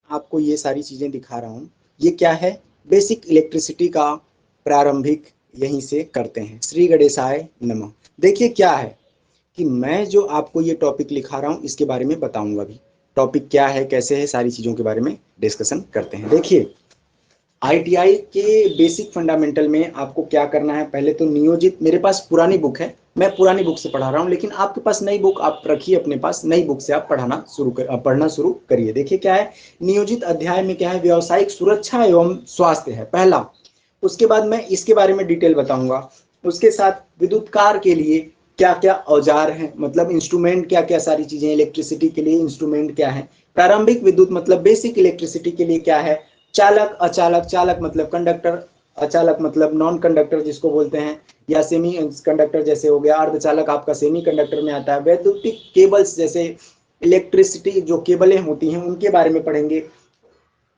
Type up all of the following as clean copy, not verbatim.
आपको ये सारी चीजें दिखा रहा हूँ, ये क्या है, बेसिक इलेक्ट्रिसिटी का प्रारंभिक यहीं से करते हैं। श्री गणेशाय नमः। देखिए क्या है कि मैं जो आपको ये टॉपिक लिखा रहा हूँ इसके बारे में बताऊंगा भी। टॉपिक क्या है, कैसे है, सारी चीजों के बारे में डिस्कशन करते हैं। देखिए आईटीआई के बेसिक फंडामेंटल में आपको क्या करना है, पहले तो नियोजित, मेरे पास पुरानी बुक है, मैं पुरानी बुक से पढ़ा रहा हूँ, लेकिन आपके पास नई बुक आप रखिए अपने पास, नई बुक से आप पढ़ना शुरू करिए। देखिए क्या है, नियोजित अध्याय में क्या है, व्यावसायिक सुरक्षा एवं स्वास्थ्य है पहला। उसके बाद मैं इसके बारे में डिटेल बताऊंगा। उसके साथ विद्युत कार के लिए क्या क्या औजार हैं, मतलब इंस्ट्रूमेंट क्या क्या सारी चीजें, इलेक्ट्रिसिटी के लिए इंस्ट्रूमेंट क्या है, प्रारंभिक विद्युत मतलब बेसिक इलेक्ट्रिसिटी के लिए क्या है, चालक अचालक, चालक मतलब कंडक्टर, अचालक मतलब नॉन कंडक्टर जिसको बोलते हैं, या सेमी कंडक्टर जैसे हो गया, अर्धचालक आपका सेमी कंडक्टर में आता है। वैद्युतिक केबल्स जैसे इलेक्ट्रिसिटी जो केबलें होती हैं उनके बारे में पढ़ेंगे।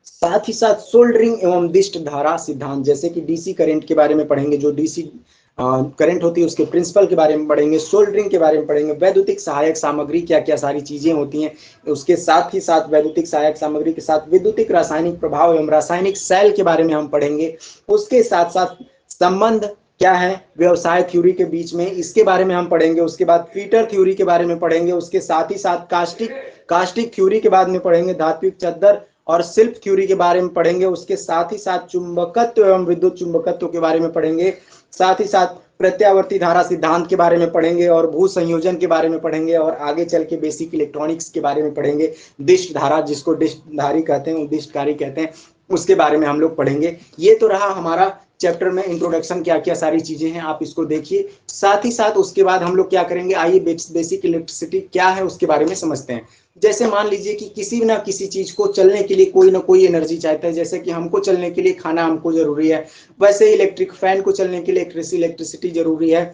साथ ही साथ सोल्डरिंग एवं दिष्ट धारा सिद्धांत, जैसे कि डीसी करंट के बारे में पढ़ेंगे, जो डीसी करंट होती है उसके प्रिंसिपल के बारे में पढ़ेंगे, सोल्डरिंग के बारे में पढ़ेंगे, वैद्युतिक सहायक सामग्री क्या क्या सारी चीजें होती हैं, उसके साथ ही साथ वैद्युतिक सहायक सामग्री के साथ विद्युतिक रासायनिक प्रभाव एवं रासायनिक सेल के बारे में हम पढ़ेंगे। उसके साथ साथ संबंध क्या है व्यवसाय थ्योरी के बीच में, इसके बारे में हम पढ़ेंगे। उसके बाद फीटर थ्योरी के बारे में पढ़ेंगे। उसके साथ ही साथ कास्टिक थ्योरी के बाद में पढ़ेंगे, धात्विक चद्दर और शिल्प थ्योरी के बारे में पढ़ेंगे। उसके साथ ही साथ चुंबकत्व एवं विद्युत चुंबकत्व के बारे में पढ़ेंगे। साथ ही साथ प्रत्यावर्ती धारा सिद्धांत के बारे में पढ़ेंगे और भू संयोजन के बारे में पढ़ेंगे, और आगे चल के बेसिक इलेक्ट्रॉनिक्स के बारे में पढ़ेंगे। दिष्ट धारा जिसको दिष्टधारी कहते हैं, उद्दिष्टकारी कहते हैं, उसके बारे में हम लोग पढ़ेंगे। ये तो रहा हमारा चैप्टर में इंट्रोडक्शन, क्या क्या सारी चीजें हैं आप इसको देखिए। साथ ही साथ उसके बाद हम लोग क्या करेंगे, आइए बेसिक इलेक्ट्रिसिटी क्या है उसके बारे में समझते हैं। जैसे मान लीजिए कि किसी ना किसी चीज को चलने के लिए कोई ना कोई एनर्जी चाहता है, जैसे कि हमको चलने के लिए खाना हमको जरूरी है, वैसे इलेक्ट्रिक फैन को चलने के लिए इलेक्ट्रिसिटी जरूरी है।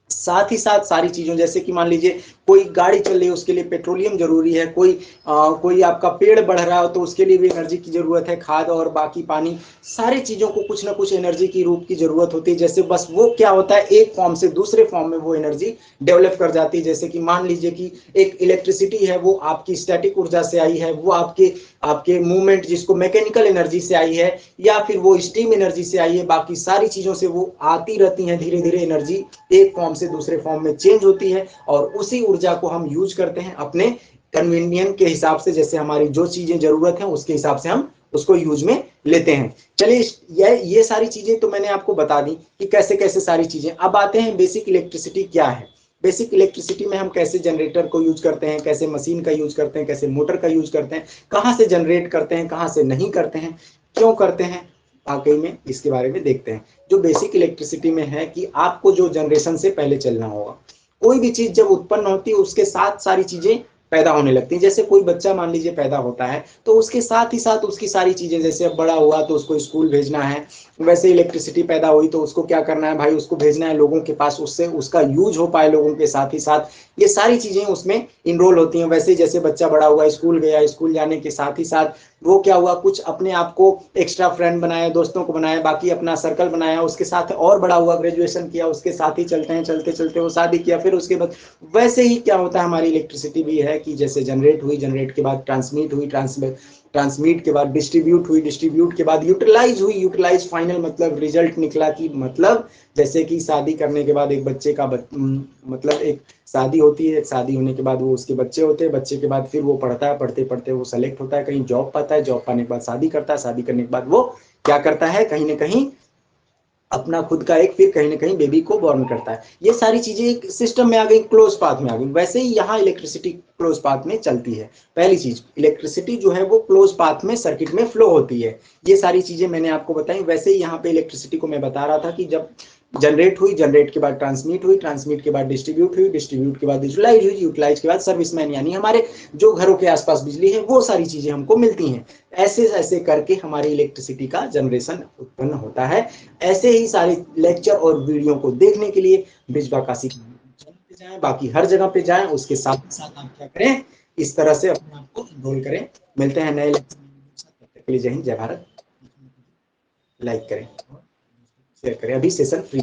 साथ ही साथ सारी चीजों, जैसे कि मान लीजिए कोई गाड़ी चल रही है उसके लिए पेट्रोलियम जरूरी है, कोई आपका पेड़ बढ़ रहा हो तो उसके लिए भी एनर्जी की जरूरत है, खाद और बाकी पानी, सारी चीजों को कुछ ना कुछ एनर्जी की रूप की जरूरत होती है। जैसे बस वो क्या होता है, एक फॉर्म से दूसरे फॉर्म में वो एनर्जी डेवलप कर जाती है। जैसे कि मान लीजिए कि एक इलेक्ट्रिसिटी है वो आपकी स्टैटिक ऊर्जा से आई है, वो आपके आपके मूवमेंट जिसको मैकेनिकल एनर्जी से आई है, या फिर वो स्टीम एनर्जी से आई है, बाकी सारी चीजों से वो आती रहती हैं, धीरे धीरे एनर्जी एक फॉर्म से दूसरे फॉर्म में चेंज होती है, और उसी ऊर्जा को हम यूज करते हैं अपने कन्वीनियंट के हिसाब से, जैसे हमारी जो चीजें जरूरत है उसके हिसाब से हम उसको यूज में लेते हैं। चलिए ये सारी चीजें तो मैंने आपको बता दी कि कैसे कैसे सारी चीजें। अब आते हैं बेसिक इलेक्ट्रिसिटी क्या है। बेसिक इलेक्ट्रिसिटी में हम कैसे जनरेटर को यूज करते हैं, कैसे मशीन का यूज करते हैं, कैसे मोटर का यूज करते हैं, कहां से जनरेट करते हैं, कहां से नहीं करते हैं, क्यों करते हैं, वाकई में इसके बारे में देखते हैं। जो बेसिक इलेक्ट्रिसिटी में है कि आपको जो जनरेशन से पहले चलना होगा, कोई भी चीज जब उत्पन्न होती है उसके साथ सारी चीजें पैदा होने लगती हैं। जैसे कोई बच्चा मान लीजिए पैदा होता है तो उसके साथ ही साथ उसकी सारी चीजें, जैसे अब बड़ा हुआ तो उसको स्कूल भेजना है, वैसे इलेक्ट्रिसिटी पैदा हुई तो उसको क्या करना है भाई, उसको भेजना है लोगों के पास, उससे उसका यूज हो पाए लोगों के साथ ही साथ, ये सारी चीजें उसमें इनरोल होती हैं। वैसे जैसे बच्चा बड़ा हुआ, स्कूल गया, स्कूल जाने के साथ ही साथ वो क्या हुआ, कुछ अपने आप को एक्स्ट्रा फ्रेंड बनाया, दोस्तों को बनाया, बाकी अपना सर्कल बनाया, उसके साथ और बड़ा हुआ, ग्रेजुएशन किया, उसके साथ ही चलते हैं, चलते चलते वो शादी किया, फिर उसके बाद वैसे ही क्या होता है हमारी इलेक्ट्रिसिटी भी है कि जैसे जनरेट हुई, जनरेट के बाद ट्रांसमिट हुई, ट्रांसमिट के बाद डिस्ट्रीब्यूट हुई, डिस्ट्रीब्यूट के बाद यूटिलाइज हुई, यूटिलाइज फाइनल मतलब रिजल्ट निकला कि मतलब जैसे कि शादी करने के बाद एक बच्चे का मतलब एक शादी होती है, शादी होने के बाद वो उसके बच्चे होते हैं, बच्चे के बाद फिर वो पढ़ता है, पढ़ते पढ़ते वो सेलेक्ट होता है, कहीं जॉब पाता है, जॉब पाने के बाद शादी करता है, शादी करने के बाद वो क्या करता है, कहीं ना कहीं अपना खुद का एक फिर कहीं ना कहीं बेबी को बॉर्न करता है। ये सारी चीजें एक सिस्टम में आ गई, क्लोज पाथ में आ गई। वैसे ही यहाँ इलेक्ट्रिसिटी क्लोज पाथ में चलती है। पहली चीज, इलेक्ट्रिसिटी जो है वो क्लोज पाथ में सर्किट में फ्लो होती है। ये सारी चीजें मैंने आपको बताई। वैसे ही यहाँ पे इलेक्ट्रिसिटी को मैं बता रहा था कि जब जनरेट हुई, जनरेट के बाद ट्रांसमिट हुई, ट्रांसमिट के बाद डिस्ट्रीब्यूट हुई, डिस्ट्रीब्यूट के बाद यूटिलाइज हुई, यूटिलाइज के बाद सर्विसमैन यानी हमारे जो घरों के आसपास बिजली है वो सारी चीजें हमको मिलती हैं। ऐसे ऐसे करके हमारी इलेक्ट्रिसिटी का जनरेशन उत्पन्न होता है। ऐसे ही सारे लेक्चर और वीडियो को देखने के लिए बिजबा काशी पे जाएं, बाकी हर जगह पे जाएं। उसके साथ साथ आप क्या करें, इस तरह से अपने आप को इनरोल करें। मिलते हैं नए लेक्चर में, तब तक के लिए जय हिंद, जय भारत। लाइक करें, शेयर करें। अभी सेशन फ्री